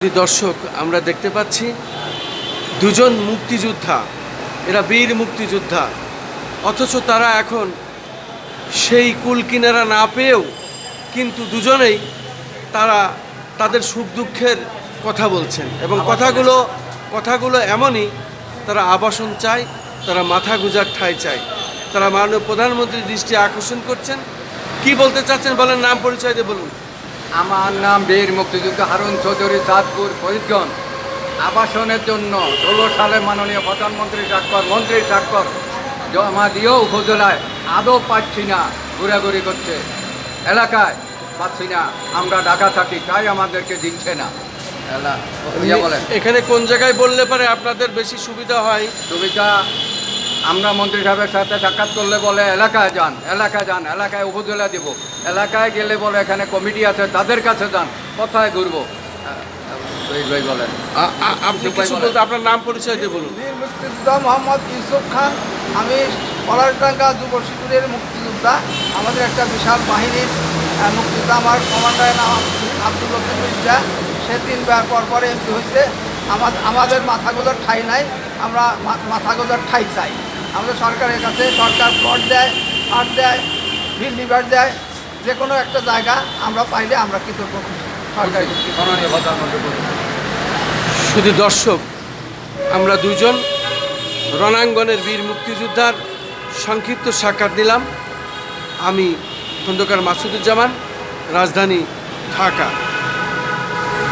দর্শক, আমরা দেখতে পাচ্ছি দুজন মুক্তিযোদ্ধা, এরা বীর মুক্তিযোদ্ধা, অথচ তারা এখন সেই কুল কিনারা না পেয়েও কিন্তু দুজনেই তারা তাদের সুখ দুঃখের কথা বলছেন এবং কথাগুলো এমনই, তারা আবাসন চায়, তারা মাথা গুঁজার ঠাঁই চায়, তারা মাননীয় প্রধানমন্ত্রীর দৃষ্টি আকর্ষণ করছেন। কি বলতে চাচ্ছেন বলেন, নাম পরিচয় দিয়ে বলুন। আমার নাম বীর মুক্তিযোদ্ধা হারুন চৌধুরী, চাঁদপুর, ফরিদগঞ্জ। আবাসনের জন্য 16 সালে মাননীয় প্রধানমন্ত্রী মন্ত্রী স্বাক্ষর জমা দিয়েও উপজেলায় আদৌ পাচ্ছি না, ঘোরাঘুরি করছে, এলাকায় পাচ্ছি না। আমরা ঢাকা থাকি, তাই আমাদেরকে দিচ্ছে না। বলেন এখানে কোন জায়গায় বললে পারে আপনাদের বেশি সুবিধা হয়? সুবিধা আমরা মন্ত্রী সাহেবের সাথে সাক্ষাৎ করলে বলে এলাকায় যান, এলাকায় উপজেলা দিব। এলাকায় গেলে বলে এখানে কমিটি আছে, তাদের কাছে যান। কোথায় ঘুরবো? বলেন আপনি কিছু বলতে, আপনার নাম পরিচয় দিয়ে বলুন। বীর মুক্তিযোদ্ধা মোহাম্মদ ইউসুফ খান। আমি পলাশডাঙ্গা যুব শিবিরের মুক্তিযোদ্ধা। আমাদের একটা বিশাল বাহিনীর মুক্তিযোদ্ধা। আমার কমান্ডারের নাম আব্দুল লতিফ মির্জা। সে 3 বার পরে এমপি হয়েছে। আমাদের মাথা গোজার ঠাঁই নাই, আমরা মাথা গোজার ঠাঁই চাই। আমাদের সরকারের কাছে, সরকার প্লট দেয়, আট দেয়, বিল লিভার দেয়, যে কোনো একটা জায়গা আমরা পাইলে আমরা কৃতজ্ঞ সরকারি। শুধু দর্শক, আমরা দুজন রণাঙ্গনের বীর মুক্তিযোদ্ধার সংক্ষিপ্ত সাক্ষাৎ নিলাম। আমি খন্দকার মাসুদুজ্জামান, রাজধানী ঢাকা।